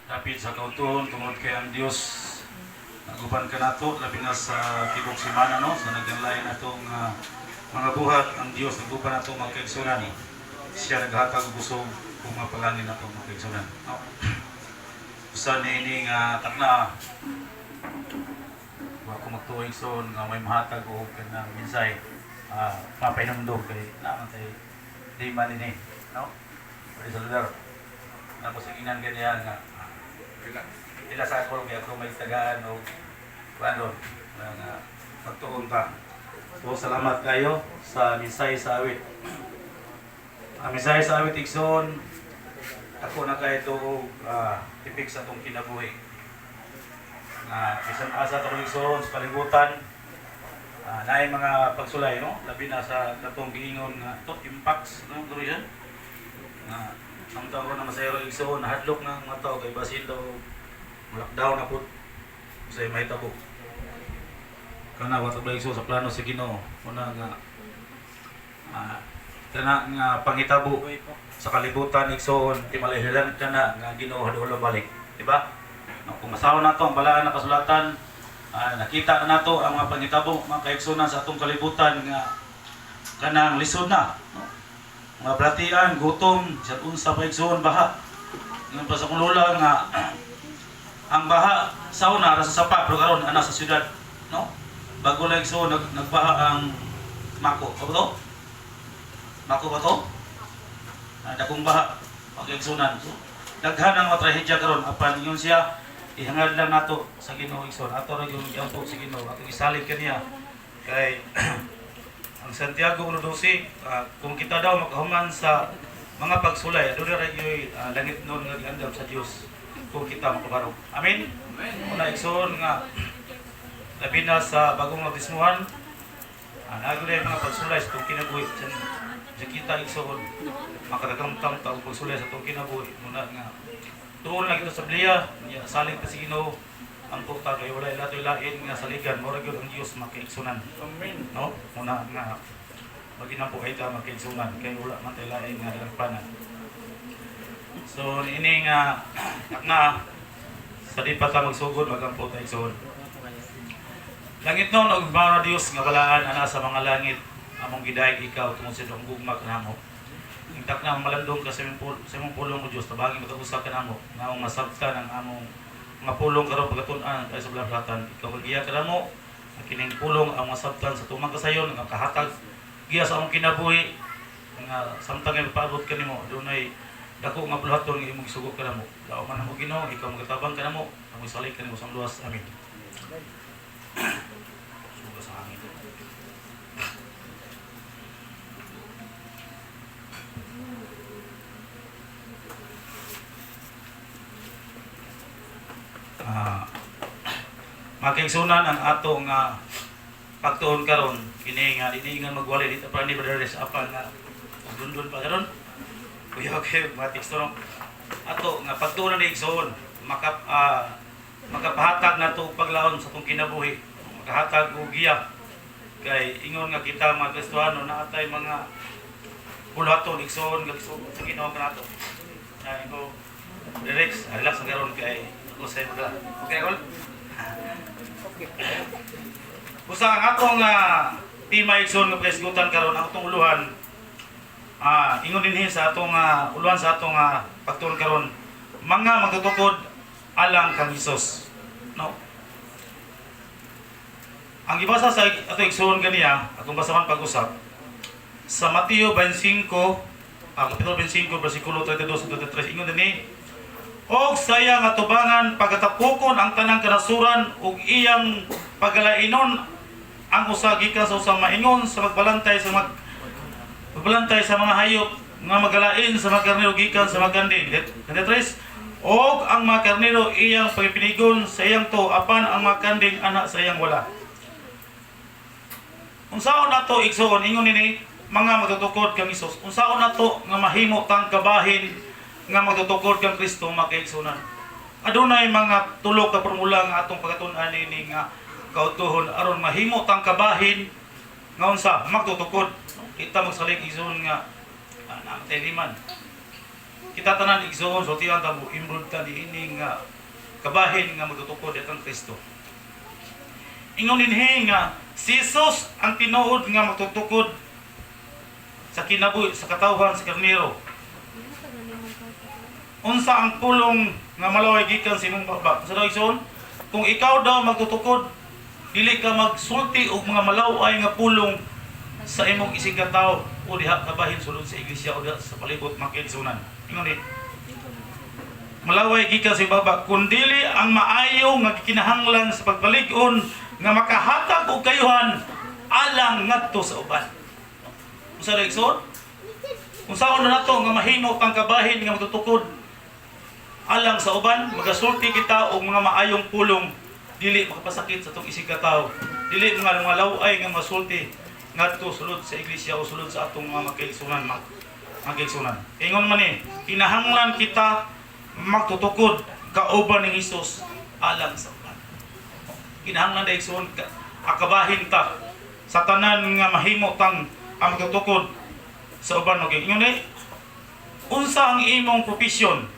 Dapit sa kautuhon tungod kay ang Dios naguban ka nato labi na sa tibok simana no sa naglain atong mga buhat ang Dios naguban nato magkaigsunan. Siya naghatag og busog kung mapalangin nato magkaigsunan. No? Usa ni nga takna wa ko magtuig son nga may mahatag og kanang minsay papainumdog kay naman tay di man ini no? Pwede sa lugar. Tapos ang inan ganyan nga ila sa ako kaya kung may tagaan o ano na magtuon ka. So salamat kayo sa misay sa awit. Ang misay sa awit igsoon ako na kayo ito tipik sa itong kinabuhi. Isang asa itong igsoon sa kalibutan na mga pagsulay no? Labi na sa katong giingon nga ito impacts no? Ito yan ang taon na masayro igsoon nahadlok ng mga tao kay basin daw lockdown na po sa may tabo kana wato ba igsoon sa plano sa Ginoo una nga kana nga pangitabo sa kalibutan igsoon ti malihilan kana nga Ginoo hadulong balik di ba no, kung masaw nato ang balaan na kasulatan nakita na nato ang mga pangitabo mga kaigsunan sa atong kalibutan nga kanang lisod na no? Mga platian, gutom, sa unsa pa igsoon baha. Ngayon pa sa kulula nga ang baha sauna sa sapa pero karon ana sa syudad, no? Bago lang igsoon nagbaha ang Mako. Ano to? Mako ba to? Dakong baha pag igsunan. So, daghan ang mga trahedya karon apan yun siya ihangad lang nato sa Ginoo igsoon. Ato ra gyud giampo sa Ginoo. Ato isalig kaniya kay ang Santiago 1:12 kung kita daw makahuman sa mga pagsulay adto ra gyud langit nun nga giandam sa Dios kung kita makabarog. Amen. Una igsoon nga labi na sa bagong bautismuhan nagulay mga pagsulay sa itong kinabuhi sa kita igsoon makadagamtam taong pagsulay sa itong kinabuhi muna nga tuon lang ito sa Biblia saling pa si Ginoo ang tuta kay wala ilatoy lain nga saligan mura gyud ang Dios makaigsunan. Amen. No? Muna nga maginampo kay ta makaigsunan kay wala man tay lain nga dalagpanan. So ini nga na sa di pa ta magsugod magampo ta igsoon. Langit non og mga Dios nga balaan ana sa mga langit among gidayeg ikaw tungod sa imong gugma kanamo. Ingtak na malandong ka sa imong pulong ko Dios tabagi matag-usa kanamo nga among masabtan ang among mga pulong karon pagatunan kay sa blablatan ikaw magiya kanamo ang kining pulong ang masabtan sa tumang kasayon nga kahatag giya sa among kinabuhi nga samtang ay paabot kanimo dunay dako nga bulaton nga imong isugo kanamo lao man ang Ginoo ikaw magatabang kanamo ang isalik kanimo sa luwas. Amen. Suga sa hangin. Makaigsunan ang atong pagtuon karon kini nga diningan magwali dito pa ni Brother apan nga dundon pa karon kuya okay matik to ato nga pagtuon ni igsoon makapahatag nato paglaon sa tong kinabuhi makahatag og giya kay ingon nga kita mga Kristiyano naatay mga pulhaton igsoon nga igsoon sa Ginoo kanato ingo relax ang karon kay ako sa mga okay all Usa ang atong tima igsoon nga presgutan karon ang atong uluhan ingon dinhi sa atong uluhan sa atong pagtuon karon mga magtutukod alang kang Hesus no ang gibasa sa atong igsoon kaniya atong basahan pag-usap sa Mateo 25 kapitulo 25 bersikulo 32 hanggang 33 ingon dinhi og sayang atubangan pagatapukon ang tanang kanasuran ug iyang pagalainon ang usa gikan sa usang maingon sa magbalantay sa mga hayop nga magalain sa mga karnero gikan sa mga kanding. Og ang mga karnero iyang pagpinigon sa iyang to apan ang mga kanding anak sa iyang wala. Unsaon nato igsoon ingon nini mga magtutukod kang Hesus. Unsaon nato nga mahimo tang kabahin nga magtutukod kang Kristo makaigsunan. Adunay mga tulo ka formula nga atong pagatunan ini nga kautuhon aron mahimo tang kabahin nga unsa magtutukod. Kita magsalig igsoon nga namatay liman. kita tanan igsoon so tiyan ta mo imrod ta niini nga kabahin nga magtutukod atang Kristo. Ingon dinhi nga si Jesus ang tinuod nga magtutukod sa kinabuhi sa katawhan sa karnero. Unsa ang pulong nga malaway gikan sa imong baba? Sa igsoon, kung ikaw daw magtutukod, dili ka magsulti og mga malaway nga pulong sa imong isig katawo o diha kabahin sulod sa iglesia o diha sa palibot makigsunan. Ingon ni malaway gikan sa baba kun dili ang maayo nga gikinahanglan sa pagpalig-on nga makahatag og kayuhan alang ngadto sa uban. Unsa ra igsoon? Unsaon na nato nga mahimo pang kabahin nga magtutukod alang sa uban, magasulti kita og mga maayong pulong dili makapasakit sa tong isig katawo. Dili mga malaway nga masulti ngadto sulod sa iglesia o sulod sa atong mga magkaigsunan. Ingon man ni, kinahanglan kita magtutukod kauban ni Hesus alang sa uban. Kinahanglan dai igsoon akabahin ta sa tanan nga mahimo tang ang magtutukod sa uban. Okay, ingon ni, unsa ang imong profesyon?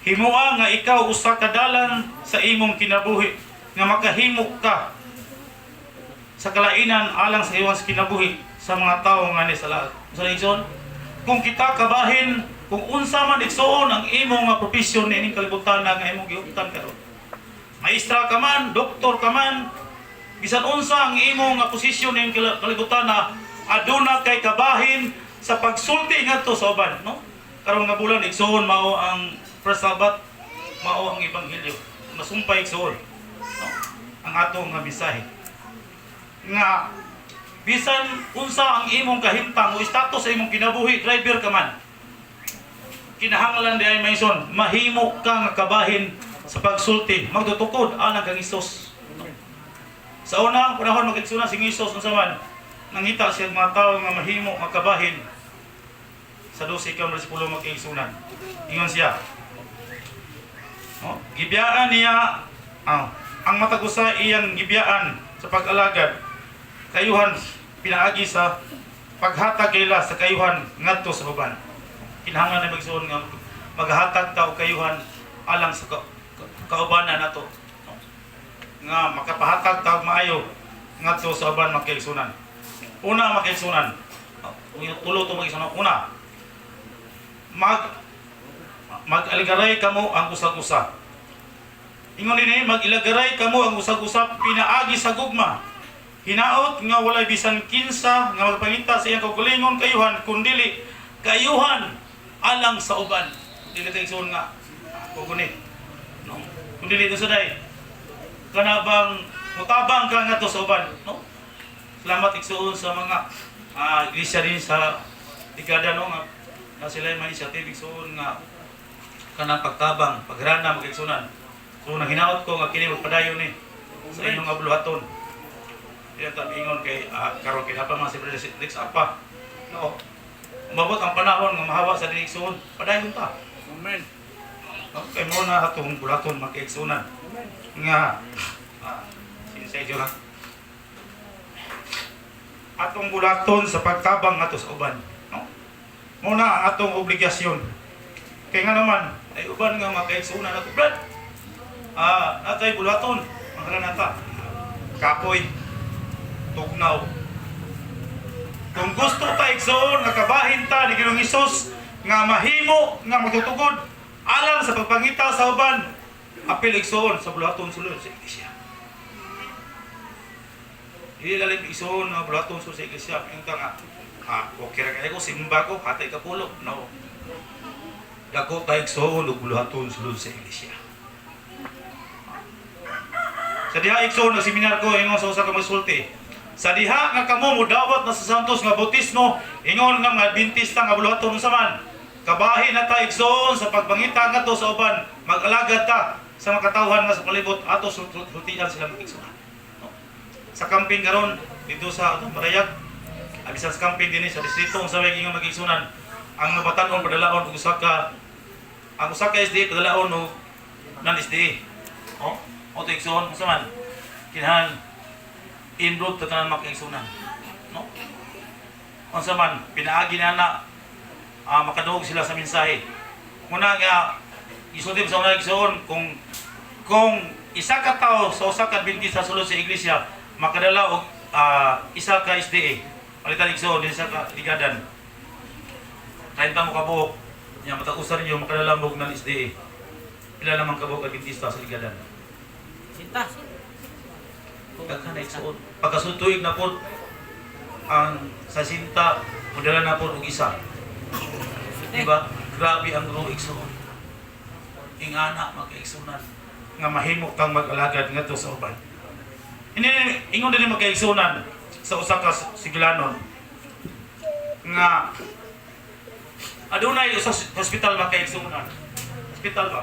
Himoa nga ikaw usa ka dalan sa imong kinabuhi nga makahimo ka sa kalainan alang sa iwas kinabuhi sa mga tawo nga ni sa lahat. Sa igsoon, kung kita kabahin, kung unsa man igsoon ang imong nga profesyon niining kalibutan nga imong giuptan karon. Maestra ka man, doktor ka man, bisan unsa ang imong nga posisyon niining kalibutan na aduna kay kabahin sa pagsulti ngadto sa uban, no? Karon nga bulan igsoon mao ang first Sabbath, mao ang ebanghelyo. Nasumpay igsoon, no? Ang atong nga mensahe nga bisan unsa ang imong kahimtang o status sa imong kinabuhi, driver ka man, kinahanglan di ay maison mahimo ka nga kabahin sa pagsulti magtutukod alang kang Hesus. Sa unang panahon magigsunan si Hesus unsa man nangita siya mga tawo nga mahimo nga kabahin sa 12 ka bersikulo magigsunan. Ingon siya, gibiyaan niya ang matagusa iyang gibiyaan sa pag-alagad kayuhan pinaagi sa paghatag nila sa kayuhan ngadto sa uban. Kinahanglan na magsuon nga maghatag ta og kayuhan alang sa kaubanan nato, no? Nga makapahatag ta og maayo ngadto sa uban makigsunan. Una makigsunan, tulo to makigsunan. Una, mag-algaray kamo ang usag-usa. Ingon dinhi, mag-ilagaray kamo ang usag-usa pinaagi sa gugma. Hinaot nga walay bisan kinsa nga magpangita sa iyang kaugalingon kayuhan kundili kayuhan alang sa uban. Dili kay igsoon nga kugunit, no? Kundili to saday kana bang mutabang ka nga to sa uban, no? Salamat igsoon sa mga iglesia din sa Tigada, no, nga sila may initiative igsoon nga kanang pagtabang pagrana magigsunan. So nahinaot ko nga kini magpadayon ni sa inyong nga buluhaton. Kaya tamingon kay karon kinapa mga si Brother Lex apa, no, umabot ang panahon nga mahawa sa direksyon padayon ta. Amen. Okay mo na atong bulaton makiigsunan nga sinsay lang atong bulaton sa pagtabang nato sa uban, no? Muna atong obligasyon kay nga naman ay uban nga makaigsunan nato brad. Natay bulaton ang nata kapoy tugnaw. Kung gusto ta igsoon nga kabahin ta ni Ginoong Hesus nga mahimo nga magtutugod alang sa pagpangita sa uban, apil igsoon sa bulaton sulod sa iglesia. Dili lalim igsoon nga bulaton sulod sa iglesia pinta nga okay ra kay ko simba ko hatay ka pulo, no. Dako ta igsoon og bulaton sulod sa iglesia. Sa diha igsoon nga seminar ko ingon sa usa ka magsulti. Sa diha nga kamo mudawat na sa santos nga bautismo, ingon nga mga Adventista nga buluhaton sa man. Kabahin na ta igsoon sa pagpangita ngadto sa uban, mag-alagad ta sa mga katawhan nga sa palibot ato sultian sila magigsunan. No? Sa camping karon dito sa Marayag, abisan sa camping dinhi sa distrito unsa may ingon magigsunan, ang nabatan-on padalaon og usa ka SDA padalaon og non-SDA. O to igsoon unsa man kinahanglan inroad ta tanan makigsunan, no? Unsa man pinaagi na makadungog sila sa mensahe muna nga isulti sa una igsoon kung isa ka tao sa usa ka Adventista sulod sa iglesia makadala og isa ka SDA palitan igsoon isa ka ligadan 30 mo ka buok nya matag-usar niyo makadala mo ng SDA pila naman ka buok Adventista sa ligadan Sinta. daghan na igsoon pagkasuntuig na po ang sa sinta modala na po og isa diba grabe ang ruig igsoon ingana magkaigsunan nga mahimo kang mag-alagad ngadto sa uban. Ingon din magkaigsunan sa usa ka siglanon nga adunay usa hospital magkaigsunan. Hospital ba?